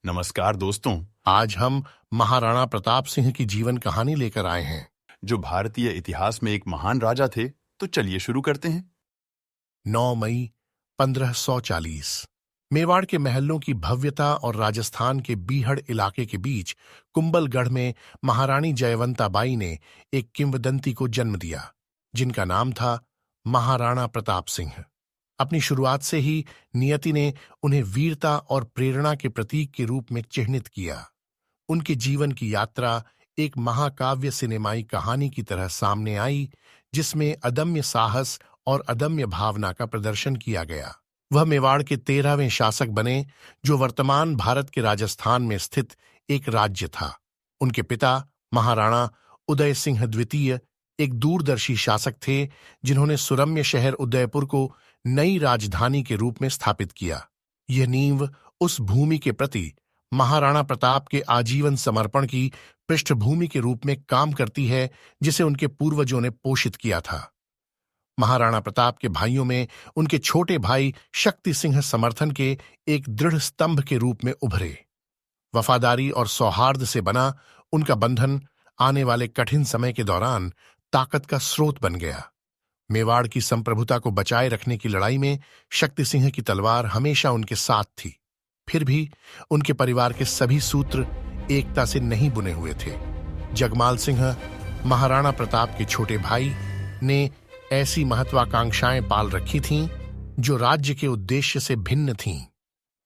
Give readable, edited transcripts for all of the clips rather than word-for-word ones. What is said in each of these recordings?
नमस्कार दोस्तों। आज हम महाराणा प्रताप सिंह की जीवन कहानी लेकर आए हैं, जो भारतीय इतिहास में एक महान राजा थे। तो चलिए शुरू करते हैं। 9 मई 1540। मेवाड़ के महलों की भव्यता और राजस्थान के बीहड़ इलाके के बीच कुंभलगढ़ में महारानी जयवंता बाई ने एक किंवदंती को जन्म दिया, जिनका नाम था महाराणा प्रताप सिंह। अपनी शुरुआत से ही नियति ने उन्हें वीरता और प्रेरणा के प्रतीक के रूप में चिह्नित किया। उनके जीवन की यात्रा एक महाकाव्य सिनेमाई कहानी की तरह सामने आई, जिसमें अदम्य साहस और अदम्य भावना का प्रदर्शन किया गया। वह मेवाड़ के 13वें शासक बने, जो वर्तमान भारत के राजस्थान में स्थित एक राज्य था। उनके पिता महाराणा उदय सिंह द्वितीय एक दूरदर्शी शासक थे, जिन्होंने सुरम्य शहर उदयपुर को नई राजधानी के रूप में स्थापित किया। यह नींव उस भूमि के प्रति महाराणा प्रताप के आजीवन समर्पण की पृष्ठभूमि के रूप में काम करती है, जिसे उनके पूर्वजों ने पोषित किया था। महाराणा प्रताप के भाइयों में उनके छोटे भाई शक्ति सिंह समर्थन के एक दृढ़ स्तंभ के रूप में उभरे। वफादारी और सौहार्द से बना उनका बंधन आने वाले कठिन समय के दौरान ताकत का स्रोत बन गया। मेवाड़ की संप्रभुता को बचाए रखने की लड़ाई में शक्ति सिंह की तलवार हमेशा उनके साथ थी। फिर भी उनके परिवार के सभी सूत्र एकता से नहीं बुने हुए थे। जगमाल सिंह, महाराणा प्रताप के छोटे भाई, ने ऐसी महत्वाकांक्षाएं पाल रखी थीं जो राज्य के उद्देश्य से भिन्न थीं।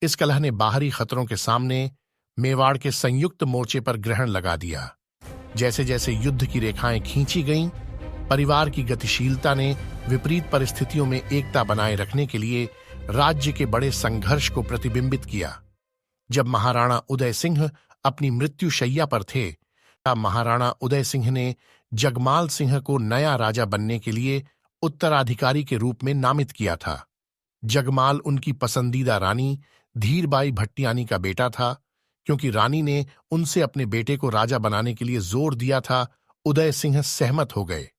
इस कलह ने बाहरी खतरों के सामने मेवाड़ के संयुक्त मोर्चे पर ग्रहण लगा दिया। जैसे जैसे युद्ध की रेखाएं खींची गईं, परिवार की गतिशीलता ने विपरीत परिस्थितियों में एकता बनाए रखने के लिए राज्य के बड़े संघर्ष को प्रतिबिंबित किया। जब महाराणा उदय सिंह अपनी मृत्युशैया पर थे, तब महाराणा उदय सिंह ने जगमाल सिंह को नया राजा बनने के लिए उत्तराधिकारी के रूप में नामित किया था। जगमाल उनकी पसंदीदा रानी धीरबाई भट्टियानी का बेटा था। क्योंकि रानी ने उनसे अपने बेटे को राजा बनाने के लिए जोर दिया था, उदय सिंह सहमत हो गए।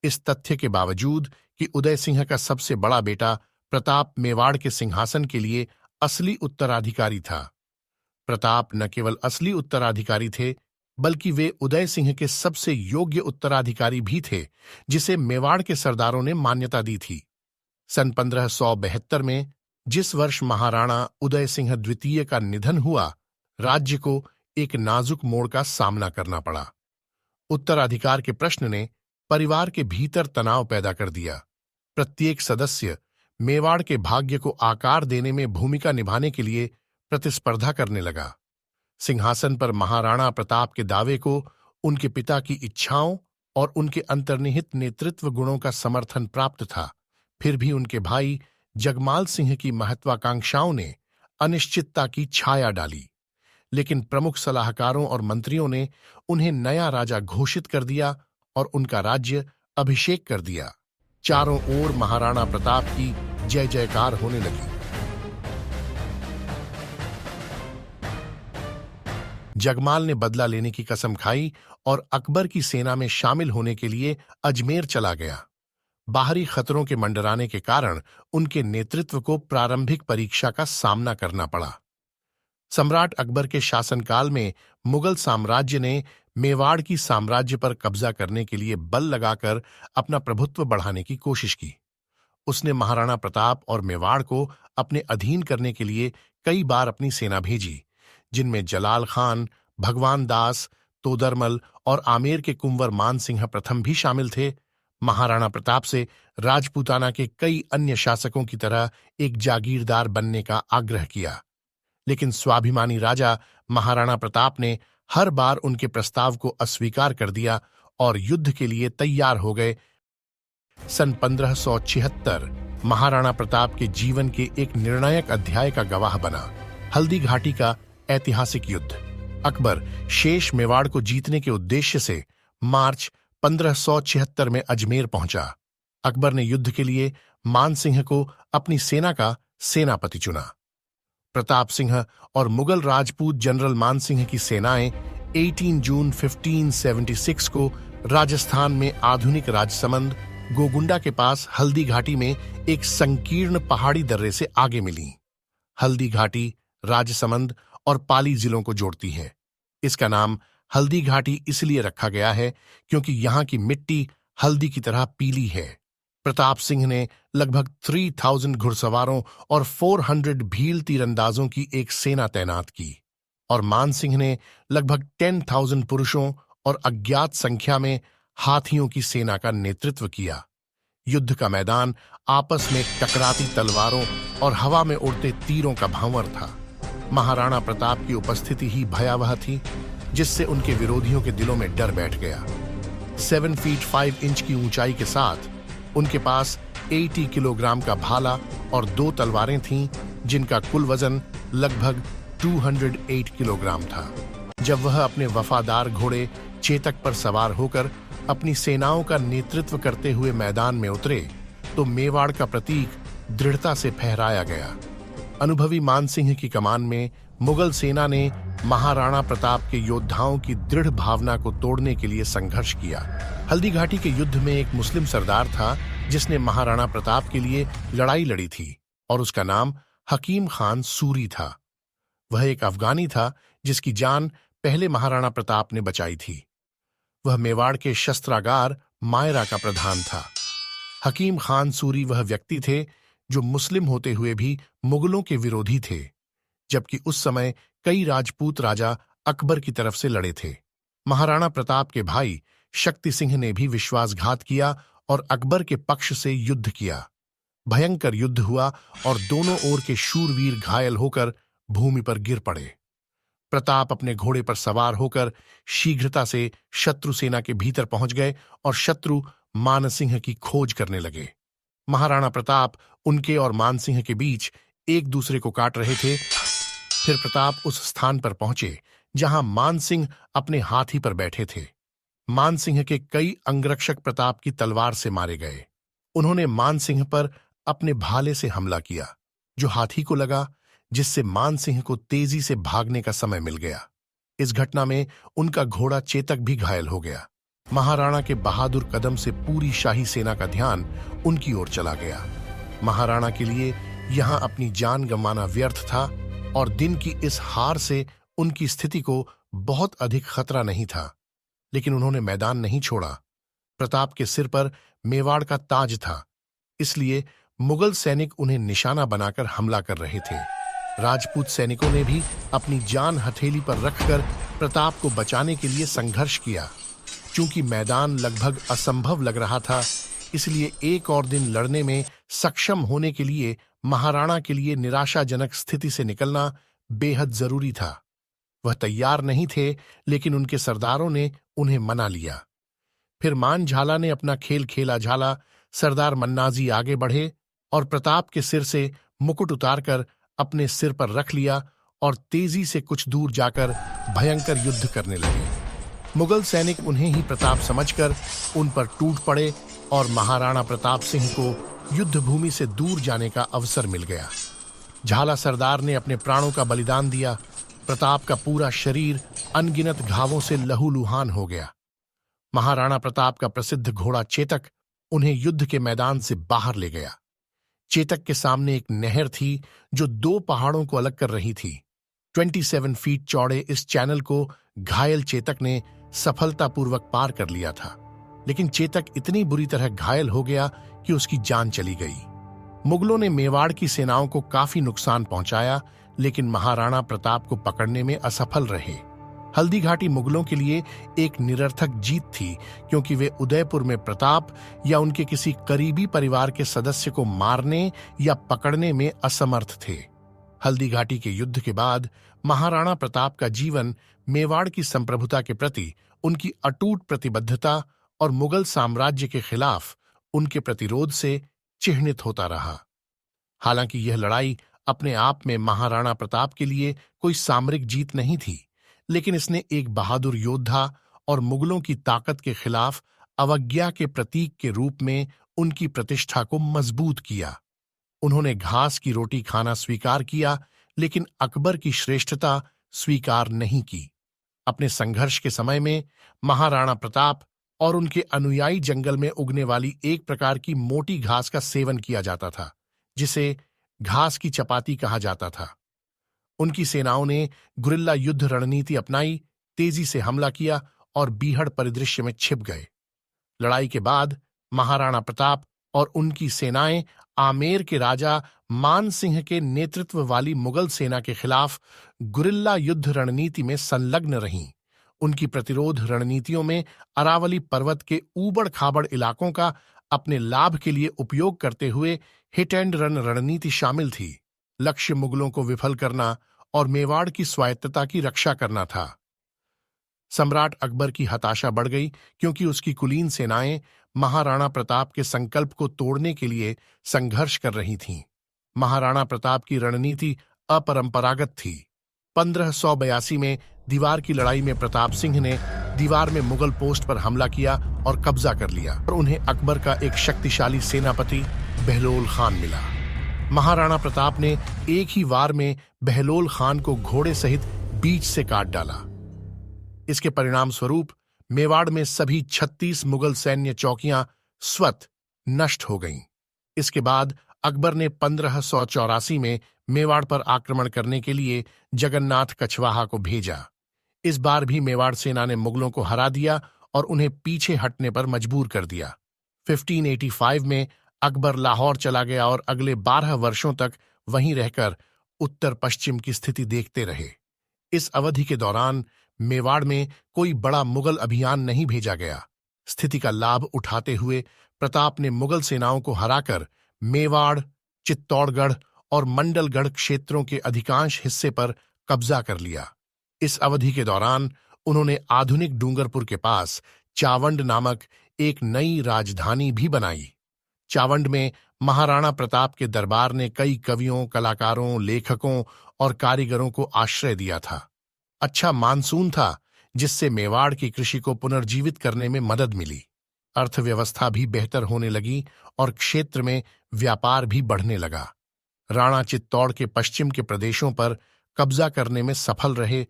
इस तथ्य के बावजूद कि उदय सिंह का सबसे बड़ा बेटा प्रताप मेवाड़ के सिंहासन के लिए असली उत्तराधिकारी था। प्रताप न केवल असली उत्तराधिकारी थे, बल्कि वे उदय सिंह के सबसे योग्य उत्तराधिकारी भी थे, जिसे मेवाड़ के सरदारों ने मान्यता दी थी। सन 1572 में, जिस वर्ष महाराणा उदय सिंह द्वितीय का निधन हुआ, राज्य को एक नाजुक मोड़ का सामना करना पड़ा। उत्तराधिकार के प्रश्न ने परिवार के भीतर तनाव पैदा कर दिया। प्रत्येक सदस्य मेवाड़ के भाग्य को आकार देने में भूमिका निभाने के लिए प्रतिस्पर्धा करने लगा। सिंहासन पर महाराणा प्रताप के दावे को उनके पिता की इच्छाओं और उनके अंतर्निहित नेतृत्व गुणों का समर्थन प्राप्त था। फिर भी उनके भाई जगमाल सिंह की महत्वाकांक्षाओं ने अनिश्चितता की छाया डाली। लेकिन प्रमुख सलाहकारों और मंत्रियों ने उन्हें नया राजा घोषित कर दिया और उनका राज्य अभिषेक कर दिया। चारों ओर महाराणा प्रताप की जय जयकार होने लगी। जगमाल ने बदला लेने की कसम खाई और अकबर की सेना में शामिल होने के लिए अजमेर चला गया। बाहरी खतरों के मंडराने के कारण उनके नेतृत्व को प्रारंभिक परीक्षा का सामना करना पड़ा। सम्राट अकबर के शासनकाल में मुगल साम्राज्य ने मेवाड़ की साम्राज्य पर कब्जा करने के लिए बल लगाकर अपना प्रभुत्व बढ़ाने की कोशिश की। उसने महाराणा प्रताप और मेवाड़ को अपने अधीन करने के लिए कई बार अपनी सेना भेजी, जिनमें जलाल खान, भगवान दास, तोदरमल और आमेर के कुंवर मान सिंह प्रथम भी शामिल थे। महाराणा प्रताप से राजपूताना के कई अन्य शासकों की तरह एक जागीरदार बनने का आग्रह किया, लेकिन स्वाभिमानी राजा महाराणा प्रताप ने हर बार उनके प्रस्ताव को अस्वीकार कर दिया और युद्ध के लिए तैयार हो गए। सन 1576 महाराणा प्रताप के जीवन के एक निर्णायक अध्याय का गवाह बना, हल्दी घाटी का ऐतिहासिक युद्ध। अकबर शेष मेवाड़ को जीतने के उद्देश्य से मार्च 1576 में अजमेर पहुंचा। अकबर ने युद्ध के लिए मान सिंह को अपनी सेना का सेनापति चुना। प्रताप सिंह और मुगल राजपूत जनरल मान सिंह की सेनाएं 18 जून 1576 को राजस्थान में आधुनिक राजसमंद गोगुंडा के पास हल्दी घाटी में एक संकीर्ण पहाड़ी दर्रे से आगे मिली। हल्दी घाटी, राजसमंद और पाली जिलों को जोड़ती हैं। इसका नाम हल्दी घाटी इसलिए रखा गया है क्योंकि यहाँ की मिट्टी हल्दी की तरह पीली है। प्रताप सिंह ने लगभग 3000 घुड़सवारों और 400 भील तीरंदाजों की एक सेना तैनात की और मान सिंह ने लगभग 10,000 पुरुषों और अज्ञात संख्या में हाथियों की सेना का नेतृत्व किया। युद्ध का मैदान आपस में टकराती तलवारों और हवा में उड़ते तीरों का भंवर था। महाराणा प्रताप की उपस्थिति ही भयावह थी, जिससे उनके विरोधियों के दिलों में डर बैठ गया। 7 फीट 5 इंच की ऊंचाई के साथ उनके पास 80 किलोग्राम का भाला और 2 तलवारें थीं, जिनका कुल वजन लगभग 208 किलोग्राम था। जब वह अपने वफादार घोड़े चेतक पर सवार होकर अपनी सेनाओं का नेतृत्व करते हुए मैदान में उतरे, तो मेवाड़ का प्रतीक दृढ़ता से फहराया गया। अनुभवी मानसिंह की कमान में मुगल सेना ने महाराणा प्रताप के योद्धाओं की दृढ़ भावना को तोड़ने के लिए संघर्ष किया। हल्दी घाटी के युद्ध में एक मुस्लिम सरदार था जिसने महाराणा प्रताप के लिए लड़ाई लड़ी थी और उसका नाम हकीम खान सूरी था। वह एक अफगानी था जिसकी जान पहले महाराणा प्रताप ने बचाई थी। वह मेवाड़ के शस्त्रागार मायरा का प्रधान था। हकीम खान सूरी वह व्यक्ति थे जो मुस्लिम होते हुए भी मुगलों के विरोधी थे, जबकि उस समय कई राजपूत राजा अकबर की तरफ से लड़े थे। महाराणा प्रताप के भाई शक्ति सिंह ने भी विश्वासघात किया और अकबर के पक्ष से युद्ध किया। भयंकर युद्ध हुआ और दोनों ओर के शूरवीर घायल होकर भूमि पर गिर पड़े। प्रताप अपने घोड़े पर सवार होकर शीघ्रता से शत्रु सेना के भीतर पहुंच गए और शत्रु मानसिंह की खोज करने लगे। महाराणा प्रताप उनके और मानसिंह के बीच एक दूसरे को काट रहे थे। फिर प्रताप उस स्थान पर पहुंचे जहां मानसिंह अपने हाथी पर बैठे थे। मानसिंह के कई अंगरक्षक प्रताप की तलवार से मारे गए। उन्होंने मानसिंह पर अपने भाले से हमला किया, जो हाथी को लगा, जिससे मानसिंह को तेजी से भागने का समय मिल गया। इस घटना में उनका घोड़ा चेतक भी घायल हो गया। महाराणा के बहादुर कदम से पूरी शाही सेना का ध्यान उनकी ओर चला गया। महाराणा के लिए यहां अपनी जान गंवाना व्यर्थ था और दिन की इस हार से उनकी स्थिति को बहुत अधिक खतरा नहीं था, लेकिन उन्होंने मैदान नहीं छोड़ा। प्रताप के सिर पर मेवाड़ का ताज था, इसलिए मुगल सैनिक उन्हें निशाना बनाकर हमला कर रहे थे। राजपूत सैनिकों ने भी अपनी जान हथेली पर रखकर प्रताप को बचाने के लिए संघर्ष किया। चूंकि मैदान लगभग असंभव लग रहा था, इसलिए एक और दिन लड़ने में सक्षम होने के लिए महाराणा के लिए निराशाजनक स्थिति से निकलना बेहद जरूरी था। वह तैयार नहीं थे, लेकिन उनके सरदारों ने उन्हें मना लिया। फिर मान झाला ने अपना खेल खेला झाला। सरदार मन्नाजी आगे बढ़े और प्रताप के सिर से मुकुट उतारकर अपने सिर पर रख लिया और तेजी से कुछ दूर जाकर भयंकर युद्ध करने लगे। मुगल सैनिक उन्हें ही प्रताप समझकर उन पर टूट पड़े और महाराणा प्रताप सिंह को युद्ध भूमि से दूर जाने का अवसर मिल गया। झाला सरदार ने अपने प्राणों का बलिदान दिया। प्रताप का पूरा शरीर अनगिनत घावों से लहूलुहान हो गया। महाराणा प्रताप का प्रसिद्ध घोड़ा चेतक उन्हें युद्ध के मैदान से बाहर ले गया। चेतक के सामने एक नहर थी जो 2 पहाड़ों को अलग कर रही थी। 27 फीट चौड़े इस चैनल को घायल चेतक ने सफलतापूर्वक पार कर लिया था, लेकिन चेतक इतनी बुरी तरह घायल हो गया कि उसकी जान चली गई। मुगलों ने मेवाड़ की सेनाओं को काफी नुकसान पहुंचाया, लेकिन महाराणा प्रताप को पकड़ने में असफल रहे। हल्दी घाटी मुगलों के लिए एक निरर्थक जीत थी, क्योंकि वे उदयपुर में प्रताप या उनके किसी करीबी परिवार के सदस्य को मारने या पकड़ने में असमर्थ थे। हल्दी घाटी के युद्ध के बाद महाराणा प्रताप का जीवन मेवाड़ की संप्रभुता के प्रति उनकी अटूट प्रतिबद्धता और मुगल साम्राज्य के खिलाफ उनके प्रतिरोध से चिह्नित होता रहा। हालांकि यह लड़ाई अपने आप में महाराणा प्रताप के लिए कोई सामरिक जीत नहीं थी, लेकिन इसने एक बहादुर योद्धा और मुगलों की ताकत के खिलाफ अवज्ञा के प्रतीक के रूप में उनकी प्रतिष्ठा को मजबूत किया। उन्होंने घास की रोटी खाना स्वीकार किया, लेकिन अकबर की श्रेष्ठता स्वीकार नहीं की। अपने संघर्ष के समय में महाराणा प्रताप और उनके अनुयायी जंगल में उगने वाली एक प्रकार की मोटी घास का सेवन किया जाता था, जिसे घास की चपाती कहा जाता था। उनकी सेनाओं ने गुरिल्ला युद्ध रणनीति अपनाई, तेजी से हमला किया और बीहड़ परिदृश्य में छिप गए। लड़ाई के बाद महाराणा प्रताप और उनकी सेनाएं आमेर के राजा मान सिंह के नेतृत्व वाली मुगल सेना के खिलाफ गुरिल्ला युद्ध रणनीति में संलग्न रहीं। उनकी प्रतिरोध रणनीतियों में अरावली पर्वत के ऊबड़ खाबड़ इलाकों का अपने लाभ के लिए उपयोग करते हुए हिट एंड रन रणनीति शामिल थी। लक्ष्य मुगलों को विफल करना और मेवाड़ की स्वायत्तता की रक्षा करना था। सम्राट अकबर की हताशा बढ़ गई क्योंकि उसकी कुलीन सेनाएं महाराणा प्रताप के संकल्प को तोड़ने के लिए संघर्ष कर रही थीं। महाराणा प्रताप की रणनीति अपरंपरागत थी। 1582 में दीवार की लड़ाई में प्रताप सिंह ने दीवार में मुगल पोस्ट पर हमला किया और कब्जा कर लिया और उन्हें अकबर का एक शक्तिशाली सेनापति बहलोल खान मिला। महाराणा प्रताप ने एक ही वार में बहलोल खान को घोड़े सहित बीच से काट डाला। इसके परिणाम स्वरूप मेवाड़ में सभी 36 मुगल सैन्य चौकियां स्वतः नष्ट हो गईं। इसके बाद अकबर ने 1584 में मेवाड़ पर आक्रमण करने के लिए जगन्नाथ कछवाहा को भेजा। इस बार भी मेवाड़ सेना ने मुगलों को हरा दिया और उन्हें पीछे हटने पर मजबूर कर दिया। 1585 में अकबर लाहौर चला गया और अगले 12 वर्षों तक वहीं रहकर उत्तर पश्चिम की स्थिति देखते रहे। इस अवधि के दौरान मेवाड़ में कोई बड़ा मुगल अभियान नहीं भेजा गया। स्थिति का लाभ उठाते हुए प्रताप ने मुगल सेनाओं को हराकर मेवाड़, चित्तौड़गढ़ और मंडलगढ़ क्षेत्रों के अधिकांश हिस्से पर कब्जा कर लिया। इस अवधि के दौरान उन्होंने आधुनिक डूंगरपुर के पास चावंड नामक एक नई राजधानी भी बनाई। चावंड में महाराणा प्रताप के दरबार ने कई कवियों, कलाकारों, लेखकों और कारीगरों को आश्रय दिया था। अच्छा मानसून था जिससे मेवाड़ की कृषि को पुनर्जीवित करने में मदद मिली। अर्थव्यवस्था भी बेहतर होने लगी और क्षेत्र में व्यापार भी बढ़ने लगा। राणा चित्तौड़ के पश्चिम के प्रदेशों पर कब्जा करने में सफल रहे,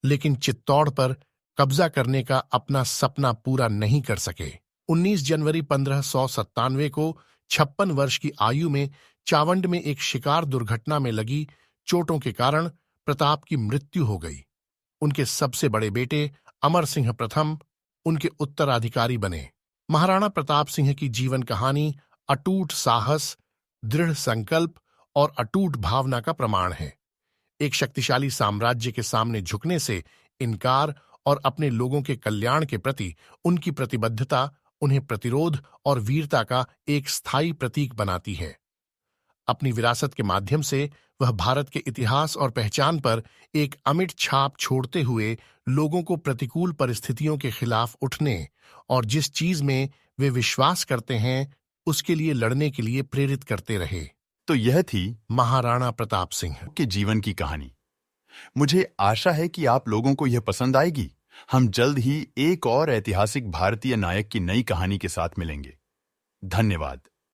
लेकिन चित्तौड़ पर कब्जा करने का अपना सपना पूरा नहीं कर सके। 19 जनवरी 1597 को 56 वर्ष की आयु में चावंड में एक शिकार दुर्घटना में लगी चोटों के कारण प्रताप की मृत्यु हो गई। उनके सबसे बड़े बेटे अमर सिंह प्रथम उनके उत्तराधिकारी बने। महाराणा प्रताप सिंह की जीवन कहानी अटूट साहस, दृढ़ संकल्प और अटूट भावना का प्रमाण है। एक शक्तिशाली साम्राज्य के सामने झुकने से इनकार और अपने लोगों के कल्याण के प्रति उनकी प्रतिबद्धता उन्हें प्रतिरोध और वीरता का एक स्थायी प्रतीक बनाती है। अपनी विरासत के माध्यम से वह भारत के इतिहास और पहचान पर एक अमिट छाप छोड़ते हुए लोगों को प्रतिकूल परिस्थितियों के खिलाफ उठने और जिस चीज में वे विश्वास करते हैं उसके लिए लड़ने के लिए प्रेरित करते रहे। तो यह थी महाराणा प्रताप सिंह के जीवन की कहानी। मुझे आशा है कि आप लोगों को यह पसंद आएगी। हम जल्द ही एक और ऐतिहासिक भारतीय नायक की नई कहानी के साथ मिलेंगे। धन्यवाद।